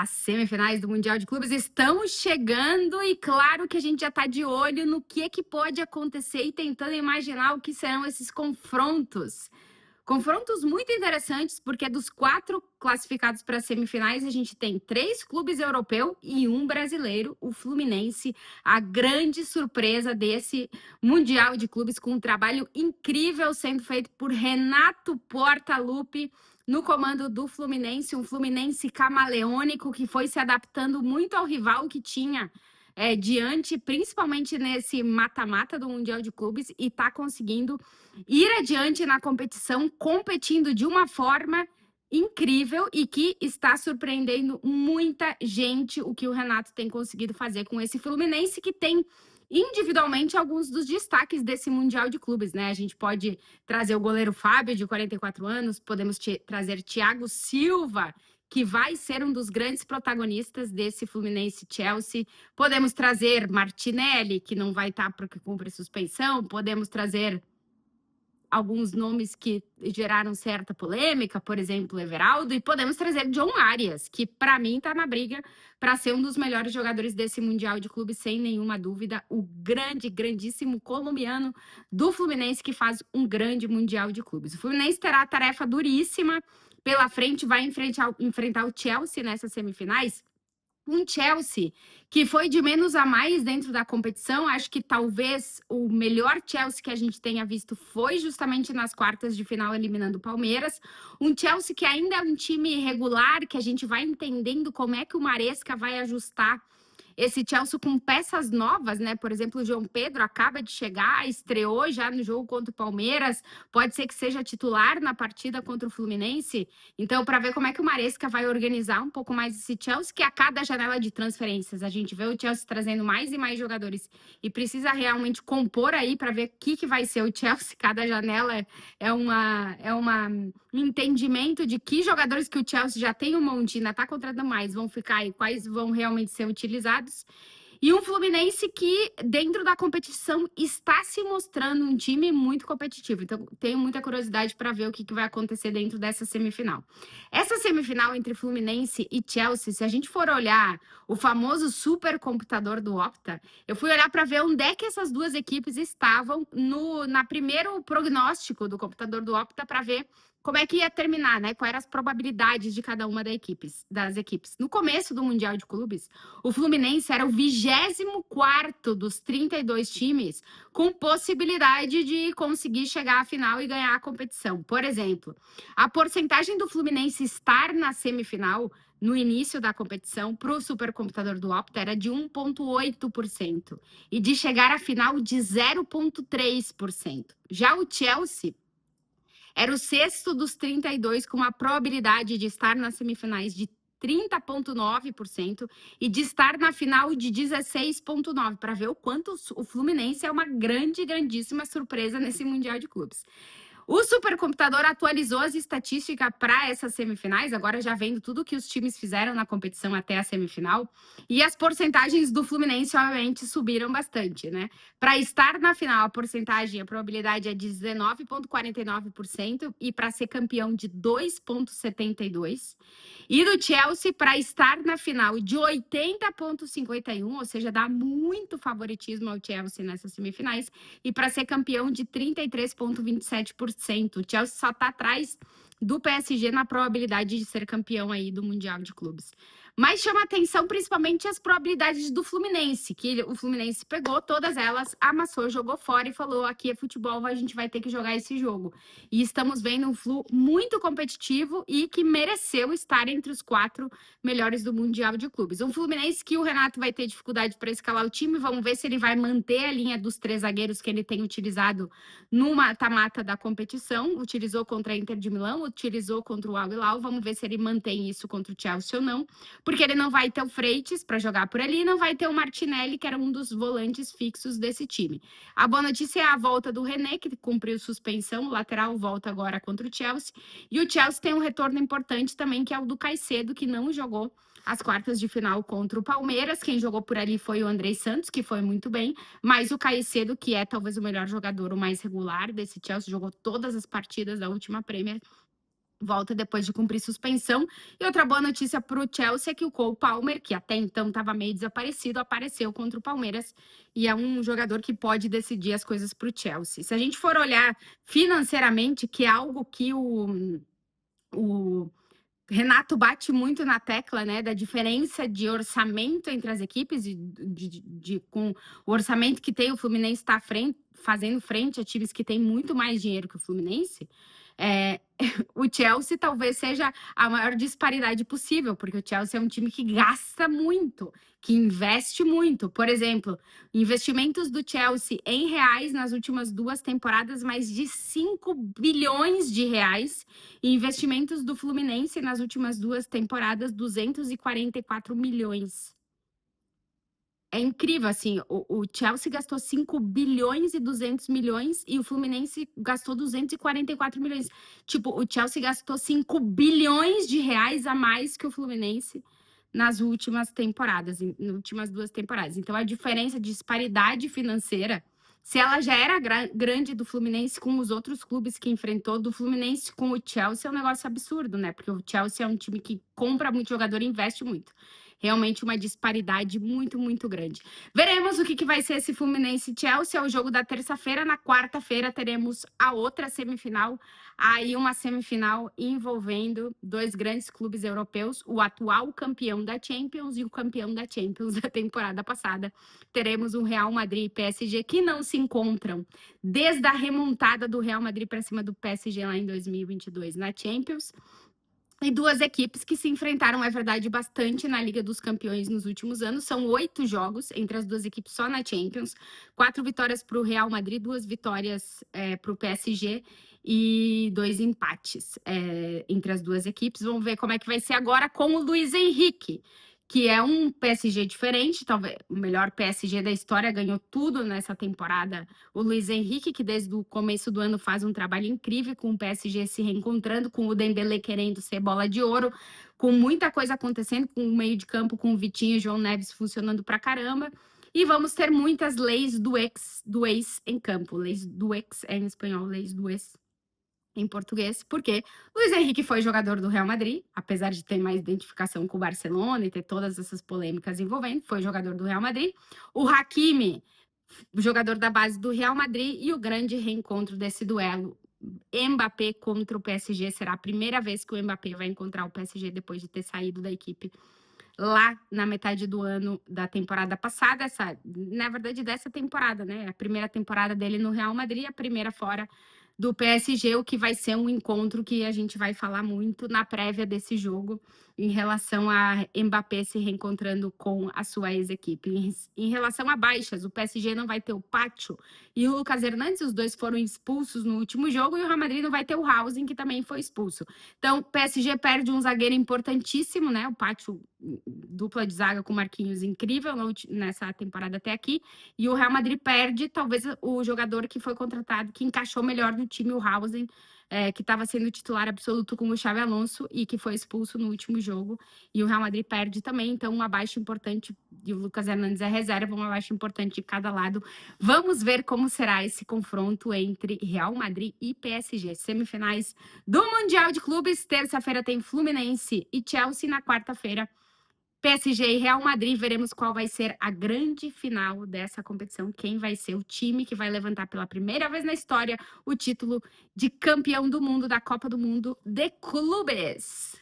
As semifinais do Mundial de Clubes estão chegando e claro que a gente já está de olho no que pode acontecer e tentando imaginar o que serão esses confrontos. Confrontos muito interessantes, porque dos 4 classificados para as semifinais, a gente tem 3 clubes europeus e um brasileiro, o Fluminense, a grande surpresa desse Mundial de Clubes, com um trabalho incrível sendo feito por Renato Portaluppi no comando do Fluminense, um Fluminense camaleônico que foi se adaptando muito ao rival que tinha diante, principalmente nesse mata-mata do Mundial de Clubes, e está conseguindo ir adiante na competição, competindo de uma forma incrível e que está surpreendendo muita gente o que o Renato tem conseguido fazer com esse Fluminense, que tem individualmente alguns dos destaques desse Mundial de Clubes, né? A gente pode trazer o goleiro Fábio, de 44 anos, podemos trazer Thiago Silva, que vai ser um dos grandes protagonistas desse Fluminense-Chelsea. Podemos trazer Martinelli, que não vai estar porque cumpre suspensão. Podemos trazer alguns nomes que geraram certa polêmica, por exemplo, Everaldo, e podemos trazer John Arias, que para mim está na briga para ser um dos melhores jogadores desse Mundial de Clubes, sem nenhuma dúvida, o grandíssimo colombiano do Fluminense, que faz um grande Mundial de Clubes. O Fluminense terá a tarefa duríssima pela frente, vai enfrentar o Chelsea nessas semifinais. Um Chelsea que foi de menos a mais dentro da competição. Acho que talvez o melhor Chelsea que a gente tenha visto foi justamente nas quartas de final, eliminando o Palmeiras. Um Chelsea que ainda é um time irregular, que a gente vai entendendo como é que o Maresca vai ajustar esse Chelsea com peças novas, né? Por exemplo, o João Pedro acaba de chegar, estreou já no jogo contra o Palmeiras, pode ser que seja titular na partida contra o Fluminense. Então, para ver como é que o Maresca vai organizar um pouco mais esse Chelsea, que a cada janela de transferências a gente vê o Chelsea trazendo mais e mais jogadores e precisa realmente compor aí para ver o que vai ser o Chelsea. Cada janela um entendimento de que jogadores que o Chelsea já tem um monte, ainda está contratando mais, vão ficar e quais vão realmente ser utilizados. E um Fluminense que, dentro da competição, está se mostrando um time muito competitivo. Então, tenho muita curiosidade para ver o que vai acontecer dentro dessa semifinal. Essa semifinal entre Fluminense e Chelsea, se a gente for olhar o famoso supercomputador do Opta, eu fui olhar para ver onde é que essas duas equipes estavam na primeiro prognóstico do computador do Opta, para ver como é que ia terminar, né? Quais eram as probabilidades de cada uma das equipes. No começo do Mundial de Clubes, o Fluminense era o 24º dos 32 times com possibilidade de conseguir chegar à final e ganhar a competição. Por exemplo, a porcentagem do Fluminense estar na semifinal no início da competição para o supercomputador do Opta era de 1,8% e de chegar à final de 0,3%. Já o Chelsea era o sexto dos 32, com uma probabilidade de estar nas semifinais de 30,9% e de estar na final de 16,9%, para ver o quanto o Fluminense é uma grandíssima surpresa nesse Mundial de Clubes. O supercomputador atualizou as estatísticas para essas semifinais, agora já vendo tudo que os times fizeram na competição até a semifinal, e as porcentagens do Fluminense, obviamente, subiram bastante, né? Para estar na final, a probabilidade é de 19,49% e para ser campeão de 2,72%. E do Chelsea, para estar na final, de 80,51%, ou seja, dá muito favoritismo ao Chelsea nessas semifinais, e para ser campeão de 33,27%. O Chelsea só está atrás do PSG na probabilidade de ser campeão aí do Mundial de Clubes. Mas chama atenção principalmente as probabilidades do Fluminense, que o Fluminense pegou todas elas, amassou, jogou fora e falou: aqui é futebol, a gente vai ter que jogar esse jogo. E estamos vendo um Flu muito competitivo e que mereceu estar entre os 4 melhores do Mundial de Clubes. Um Fluminense que o Renato vai ter dificuldade para escalar o time, vamos ver se ele vai manter a linha dos 3 zagueiros que ele tem utilizado no mata-mata da competição. Utilizou contra a Inter de Milão, utilizou contra o Al Hilal, vamos ver se ele mantém isso contra o Chelsea ou não, porque ele não vai ter o Freitas para jogar por ali, não vai ter o Martinelli, que era um dos volantes fixos desse time. A boa notícia é a volta do René, que cumpriu suspensão, o lateral volta agora contra o Chelsea, e o Chelsea tem um retorno importante também, que é o do Caicedo, que não jogou as quartas de final contra o Palmeiras. Quem jogou por ali foi o Andrei Santos, que foi muito bem, mas o Caicedo, que é talvez o melhor jogador, o mais regular desse Chelsea, jogou todas as partidas da última Premier, volta depois de cumprir suspensão. E outra boa notícia para o Chelsea é que o Cole Palmer, que até então estava meio desaparecido, apareceu contra o Palmeiras e é um jogador que pode decidir as coisas para o Chelsea. Se a gente for olhar financeiramente, que é algo que o Renato bate muito na tecla, né, da diferença de orçamento entre as equipes, com o orçamento que tem o Fluminense está fazendo frente a times que têm muito mais dinheiro que o Fluminense. O Chelsea talvez seja a maior disparidade possível, porque o Chelsea é um time que gasta muito, que investe muito. Por exemplo, investimentos do Chelsea em reais nas últimas 2 temporadas, mais de 5 bilhões de reais. E investimentos do Fluminense nas últimas 2 temporadas, 244 milhões. É incrível, assim, o Chelsea gastou 5 bilhões e 200 milhões e o Fluminense gastou 244 milhões. Tipo, o Chelsea gastou 5 bilhões de reais a mais que o Fluminense nas últimas temporadas, nas últimas 2 temporadas. Então, a diferença de disparidade financeira, se ela já era grande do Fluminense com os outros clubes que enfrentou, do Fluminense com o Chelsea é um negócio absurdo, né? Porque o Chelsea é um time que compra muito jogador e investe muito. Realmente uma disparidade muito, muito grande. Veremos o que vai ser esse Fluminense Chelsea, é o jogo da terça-feira. Na quarta-feira teremos a outra semifinal, aí uma semifinal envolvendo 2 grandes clubes europeus, o atual campeão da Champions e o campeão da Champions da temporada passada. Teremos o Real Madrid e PSG que não se encontram desde a remontada do Real Madrid para cima do PSG lá em 2022 na Champions. E 2 equipes que se enfrentaram, é verdade, bastante na Liga dos Campeões nos últimos anos. São 8 jogos entre as 2 equipes só na Champions. 4 vitórias para o Real Madrid, 2 vitórias para o PSG e 2 empates entre as 2 equipes. Vamos ver como é que vai ser agora com o Luiz Henrique, que é um PSG diferente, talvez o melhor PSG da história, ganhou tudo nessa temporada. O Luiz Henrique, que desde o começo do ano faz um trabalho incrível com o PSG se reencontrando, com o Dembélé querendo ser bola de ouro, com muita coisa acontecendo, com o meio de campo, com o Vitinho e João Neves funcionando pra caramba. E vamos ter muitas leis do ex em campo. Leis do ex é em espanhol, leis do ex em português, porque Luiz Henrique foi jogador do Real Madrid, apesar de ter mais identificação com o Barcelona e ter todas essas polêmicas envolvendo, foi jogador do Real Madrid. O Hakimi, jogador da base do Real Madrid, e o grande reencontro desse duelo, Mbappé contra o PSG, será a primeira vez que o Mbappé vai encontrar o PSG depois de ter saído da equipe lá na metade do ano da temporada passada, na verdade dessa temporada, né? A primeira temporada dele no Real Madrid, a primeira fora do PSG, o que vai ser um encontro que a gente vai falar muito na prévia desse jogo, em relação a Mbappé se reencontrando com a sua ex-equipe. Em relação a baixas, o PSG não vai ter o Pacho e o Lucas Hernandes, os 2 foram expulsos no último jogo, e o Real Madrid não vai ter o Housen, que também foi expulso. Então, o PSG perde um zagueiro importantíssimo, né? O Pacho, dupla de zaga com Marquinhos, incrível nessa temporada até aqui, e o Real Madrid perde talvez o jogador que foi contratado, que encaixou melhor no time, o Housen, que estava sendo titular absoluto com o Xabi Alonso e que foi expulso no último jogo, e o Real Madrid perde também, então uma baixa importante, e o Lucas Hernandes é reserva, uma baixa importante de cada lado. Vamos ver como será esse confronto entre Real Madrid e PSG. Semifinais do Mundial de Clubes, terça-feira tem Fluminense e Chelsea, na quarta-feira PSG e Real Madrid. Veremos qual vai ser a grande final dessa competição, quem vai ser o time que vai levantar pela primeira vez na história o título de campeão do mundo da Copa do Mundo de Clubes.